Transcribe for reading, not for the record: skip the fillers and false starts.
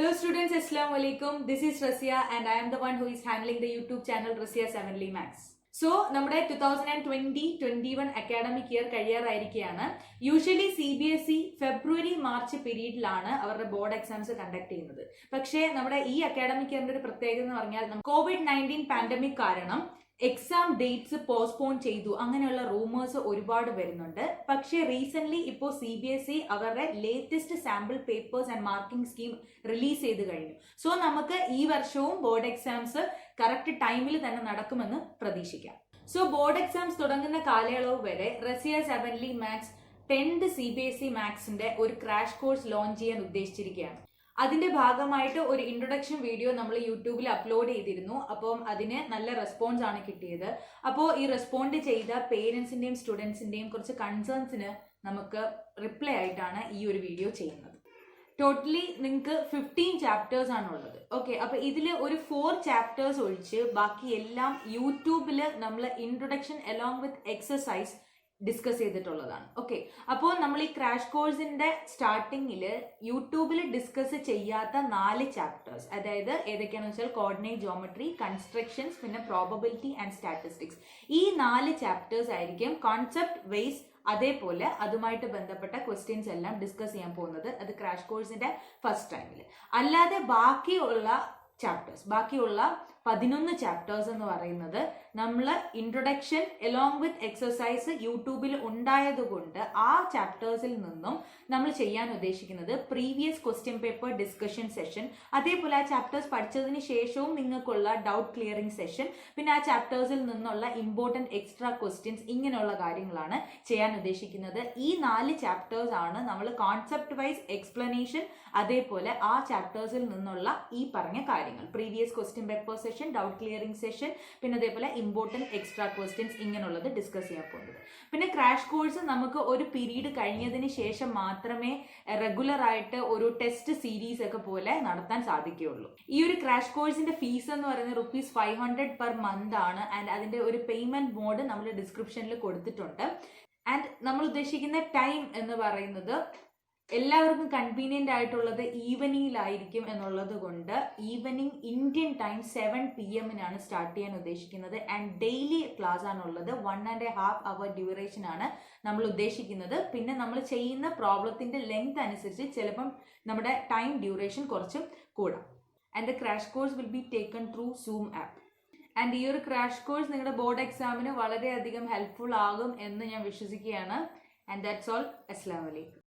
Hello students, Assalamu alaikum. This is Razia'z and I am the one who is handling the YouTube channel Razia'z 7 Max. So, നമ്മുടെ 2020-21 academic year കഴിയാറായിരിക്കുകയാണ്. Usually Cbse ഫെബ്രുവരി March പീരീഡിലാണ് അവരുടെ board exams conduct ചെയ്യുന്നത്. പക്ഷേ നമ്മുടെ ഈ academic ഇയറിന്റെ ഒരു പ്രത്യേകത എന്ന് പറഞ്ഞാൽ COVID-19 പാൻഡമിക് കാരണം എക്സാം ഡേറ്റ്സ് പോസ്റ്റ്പോൺ ചെയ്തു അങ്ങനെയുള്ള റൂമേഴ്സ് ഒരുപാട് വരുന്നുണ്ട്. പക്ഷേ റീസെന്റ് ഇപ്പോൾ Cbse അവരുടെ latest sample papers and marking scheme release ചെയ്ത് കഴിഞ്ഞു. സോ നമുക്ക് ഈ വർഷവും ബോർഡ് എക്സാംസ് കറക്റ്റ് ടൈമിൽ തന്നെ നടക്കുമെന്ന് പ്രതീക്ഷിക്കാം. സോ ബോർഡ് എക്സാംസ് തുടങ്ങുന്ന കാലയളവ് വരെ Razia'z 7 മാത്സ് 10th Cbse മാത്സിന്റെ ഒരു ക്രാഷ് കോഴ്സ് ലോഞ്ച് ചെയ്യാൻ ഉദ്ദേശിച്ചിരിക്കുകയാണ്. അതിന്റെ ഭാഗമായിട്ട് ഒരു ഇൻട്രൊഡക്ഷൻ വീഡിയോ നമ്മൾ യൂട്യൂബിൽ അപ്ലോഡ് ചെയ്തിരുന്നു. അപ്പം അതിന് നല്ല റെസ്പോൺസ് ആണ് കിട്ടിയത്. അപ്പോൾ ഈ റെസ്പോണ്ട് ചെയ്ത പേരൻസിന്റെയും സ്റ്റുഡൻസിന്റെയും കുറച്ച് കൺസേൺസിന് നമുക്ക് റിപ്ലൈ ആയിട്ടാണ് ഈ ഒരു വീഡിയോ ചെയ്യുന്നത്. ടോട്ടലി നിങ്ങൾക്ക് 15 ചാപ്റ്റേഴ്സ് ആണുള്ളത്. ഓക്കെ, അപ്പൊ ഇതിൽ ഒരു 4 ചാപ്റ്റേഴ്സ് ഒഴിച്ച് ബാക്കി എല്ലാം യൂട്യൂബിൽ നമ്മൾ introduction along with exercise discuss ചെയ്തിട്ടുള്ളതാണ്. ഓക്കെ, അപ്പോൾ നമ്മൾ ഈ ക്രാഷ് കോഴ്സിന്റെ സ്റ്റാർട്ടിങ്ങിൽ യൂട്യൂബിൽ ഡിസ്കസ് ചെയ്യാത്ത 4 ചാപ്റ്റേഴ്സ്, അതായത് ഏതൊക്കെയാണെന്ന് വെച്ചാൽ കോർഡിനേറ്റ് ജോമെട്രി, കൺസ്ട്രക്ഷൻസ്, പിന്നെ പ്രോബബിലിറ്റി ആൻഡ് സ്റ്റാറ്റിസ്റ്റിക്സ്, ഈ 4 ചാപ്റ്റേഴ്സ് ആയിരിക്കും കോൺസെപ്റ്റ് വൈസ് അതേപോലെ അതുമായിട്ട് ബന്ധപ്പെട്ട ക്വസ്റ്റ്യൻസ് എല്ലാം ഡിസ്കസ് ചെയ്യാൻ പോകുന്നത്. അത് ക്രാഷ് കോഴ്സിന്റെ ഫസ്റ്റ് ടൈമിൽ. അല്ലാതെ ബാക്കിയുള്ള 11 ചാപ്റ്റേഴ്സ് എന്ന് പറയുന്നത് നമ്മൾ ഇൻട്രൊഡക്ഷൻ അലോങ് വിത്ത് എക്സസൈസ് യൂട്യൂബിൽ ഉണ്ടായതുകൊണ്ട് ആ ചാപ്റ്റേഴ്സിൽ നിന്നും നമ്മൾ ചെയ്യാൻ ഉദ്ദേശിക്കുന്നത് previous question paper discussion session, അതേപോലെ ആ ചാപ്റ്റേഴ്സ് പഠിച്ചതിന് ശേഷവും നിങ്ങൾക്കുള്ള ഡൗട്ട് ക്ലിയറിംഗ് സെഷൻ, പിന്നെ ആ ചാപ്റ്റേഴ്സിൽ നിന്നുള്ള ഇമ്പോർട്ടൻറ്റ് എക്സ്ട്രാ ക്വസ്റ്റ്യൻസ്, ഇങ്ങനെയുള്ള കാര്യങ്ങളാണ് ചെയ്യാൻ ഉദ്ദേശിക്കുന്നത്. ഈ 4 ചാപ്റ്റേഴ്സ് ആണ് നമ്മൾ കോൺസെപ്റ്റ് വൈസ് എക്സ്പ്ലനേഷൻ, അതേപോലെ ആ ചാപ്റ്റേഴ്സിൽ നിന്നുള്ള ഈ പറഞ്ഞ കാര്യങ്ങൾ, previous question paper session, doubt clearing session, പിന്നെ അതേപോലെ ഇമ്പോർട്ടൻറ്റ് എക്സ്ട്രാ ക്വസ്റ്റ്യൻസ്, ഇങ്ങനെയുള്ളത് ഡിസ്കസ് ചെയ്യാൻ പോകുന്നത്. പിന്നെ ക്രാഷ് കോഴ്സ് നമുക്ക് ഒരു പീരീഡ് കഴിഞ്ഞതിന് ശേഷം മാത്രമേ റെഗുലർ ആയിട്ട് ഒരു ടെസ്റ്റ് സീരീസ് ഒക്കെ പോലെ നടത്താൻ സാധിക്കുകയുള്ളൂ. ഈ ഒരു ക്രാഷ് കോഴ്സിന്റെ ഫീസ് എന്ന് പറയുന്നത് ₹500 പെർ മന്ത് ആണ്. ആൻഡ് അതിന്റെ ഒരു പേയ്മെന്റ് മോഡ് നമ്മൾ ഡിസ്ക്രിപ്ഷനിൽ കൊടുത്തിട്ടുണ്ട്. ആൻഡ് നമ്മൾ ഉദ്ദേശിക്കുന്ന ടൈം എന്ന് പറയുന്നത് എല്ലാവർക്കും കൺവീനിയന്റ് ആയിട്ടുള്ളത് ഈവനിങ്ങിലായിരിക്കും എന്നുള്ളത് കൊണ്ട് evening Indian time 7 PM start ചെയ്യാൻ ഉദ്ദേശിക്കുന്നത്. ആൻഡ് ഡെയിലി ക്ലാസ് ആണുള്ളത്. 1.5 hour ഡ്യൂറേഷൻ ആണ് നമ്മൾ ഉദ്ദേശിക്കുന്നത്. പിന്നെ നമ്മൾ ചെയ്യുന്ന പ്രോബ്ലത്തിന്റെ ലെങ്ത് അനുസരിച്ച് ചിലപ്പം നമ്മുടെ ടൈം ഡ്യൂറേഷൻ കുറച്ചും കൂടാം. And the crash course will be taken through zoom app. And ഈ ഒരു ക്രാഷ് കോഴ്സ് നിങ്ങളുടെ ബോർഡ് എക്സാമിന് വളരെയധികം ഹെൽപ്ഫുൾ ആകും എന്ന് ഞാൻ വിശ്വസിക്കുകയാണ്. And that's all. അസ്സലാമു അലൈക്കും.